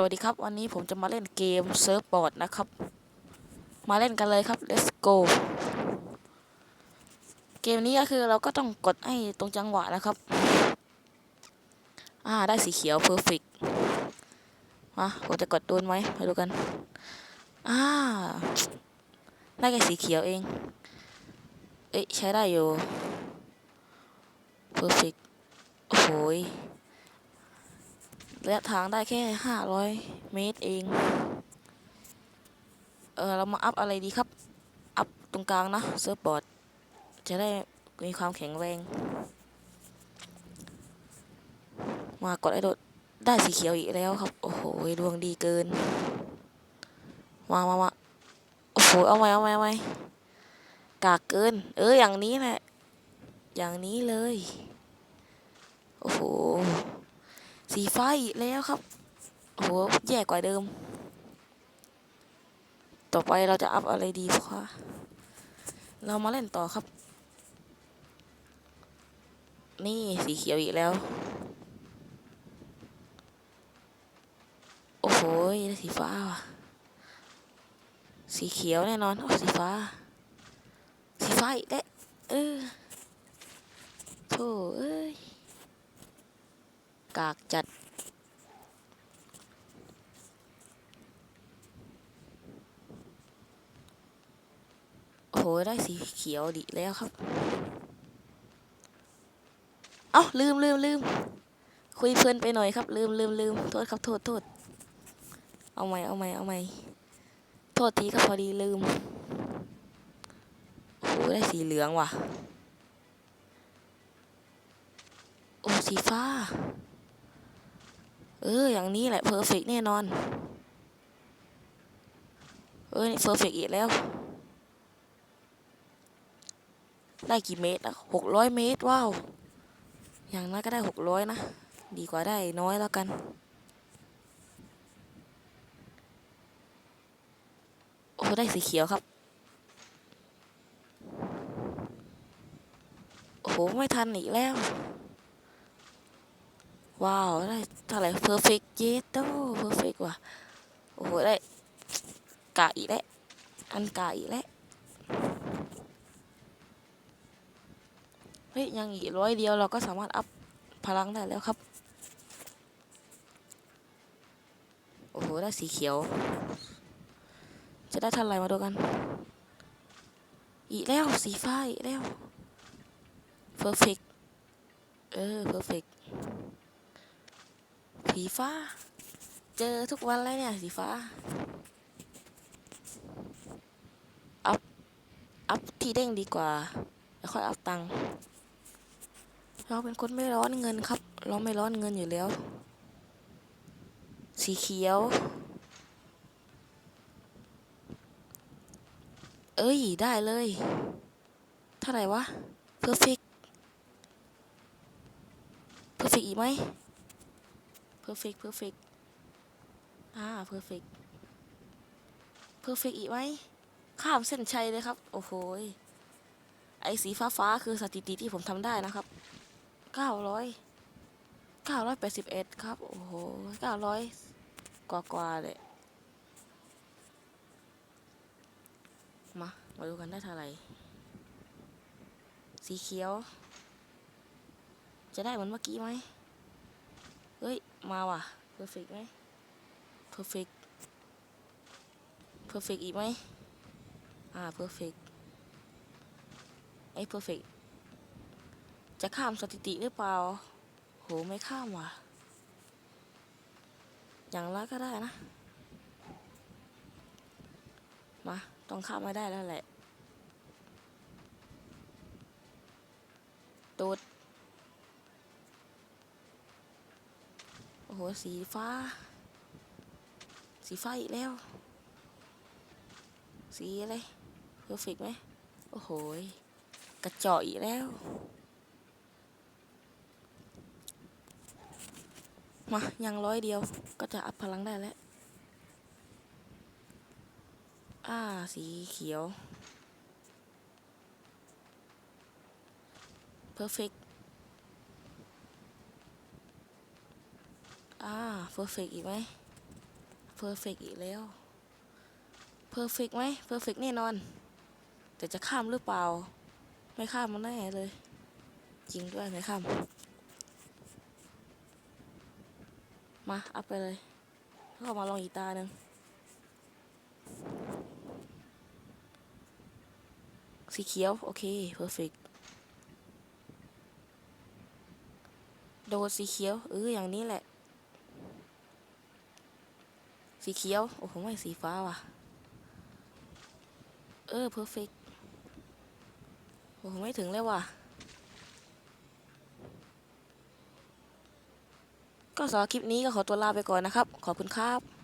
วัสดีครับวันนี้ผมจะมาเล่นเกมเซิร์ฟบอร์ดนะครับมาเล่นกันเลยครับ let's go เกมนี้ก็คือเราก็ต้องกดให้ตรงจังหวะนะครับได้สีเขียว perfect มาผมจะกดโดนไหมมาดูกันได้แค่สีเขียวเองใช้ได้อยู่ perfect โอ้โหระยะทางได้แค่500 เมตรเองเรามาอัพอะไรดีครับอัพตรงกลางนะเซิร์ฟบอร์ดจะได้มีความแข็งแรงมากดไอ้โดดได้สีเขียวอีกแล้วครับโอ้โหดวงดีเกินมาโอ้โหเอาไหมกากเกินอย่างนี้แหละอย่างนี้เลยโอ้โหสีฟ้าอีกแล้วครับโอ้โหแย่กว่าเดิมต่อไปเราจะอัพอะไรดีคะเรามาเล่นต่อครับนี่สีเขียวอีกแล้วโอ้โหสีฟ้าว่ะสีเขียวแน่นอนสีฟ้าอีกแล้วโธ่กากจัดโอ้โหได้สีเขียวดีแล้วครับลืมคุยเพลินไปหน่อยครับลืมโทษครับโทษเอาใหม่โทษทีครับพอดีลืมโอ้โหได้สีเหลืองว่ะโอ้สีฟ้าอย่างนี้แหละเพอร์เฟกต์แน่นอนนี่เพอร์เฟกต์อีกแล้วได้กี่เมตร600 เมตรว้าวอย่างน้อยก็ได้600นะดีกว่าได้น้อยแล้วกันโอ้ได้สีเขียวครับโอ้โหไม่ทันอีกแล้วว้าวได้เท่าไหร่เพอร์เฟกต์เยโต้เพอร์เฟกต์ว่ะโอ้โหได้กะอีกแล้วอันกะอีกแล้วยังอีก100เดียวเราก็สามารถอัพพลังได้แล้วครับโอ้โหได้สีเขียวจะได้เท่าไหร่มาดูกันอีกแล้วสีฟ้าอีกแล้วเพอร์เฟกต์เพอร์เฟกต์สีฟ้าเจอทุกวันเลยเนี่ยสีฟ้าอัพที่เด้งดีกว่าแล้วค่อยอัพตังค์เราเป็นคนไม่ร้อนเงินครับเราไม่ร้อนเงินอยู่แล้วสีเขียวได้เลยเท่าไหร่วะเพอร์เฟกต์อีกไหมเพอร์เฟกต์เพอร์เฟกต์เพอร์เฟกต์อีกไหมข้ามเส้นชัยเลยครับโอ้โหไอสีฟ้าคือสถิติที่ผมทำได้นะครับ981ครับโอ้โห900กว่าเลยมาดูกันได้เท่าไหร่สีเขียวจะได้เหมือนเมื่อกี้ไหมมาว่ะเพอร์เฟกต์ไหมเพอร์เฟกต์อีกไหมเพอร์เฟกต์เพอร์เฟกต์จะข้ามสถิติหรือเปล่าโหไม่ข้ามว่ะอย่างไรก็ได้นะต้องข้ามไม่ได้แล้วแหละตูดโอ้โหสีฟ้าอีกแล้วสีอะไรเพอร์เฟกต์ไหมโอ้โหกระจอกอีกแล้วยัง100เดียวก็จะอัพพลังได้แล้วสีเขียวเพอร์เฟกต์เพอร์เฟกต์อีกไหม เพอร์เฟกอีกแล้วเพอร์เฟกไหมเพอร์เฟกแน่นอนแต่จะข้ามหรือเปล่าไม่ข้ามมันแน่เลยจริงด้วยไม่ข้ามมาอัพไปเลยแล้วก็มาลองอีกตาหนึ่งสีเขียวโอเคเพอร์เฟกโดดสีเขียวอย่างนี้แหละสีเขียวโอ้โหไม่สีฟ้าว่ะเพอร์เฟกโอ้โหไม่ถึงเลยว่ะก็สำหรับคลิปนี้ก็ขอตัวลาไปก่อนนะครับขอบคุณครับ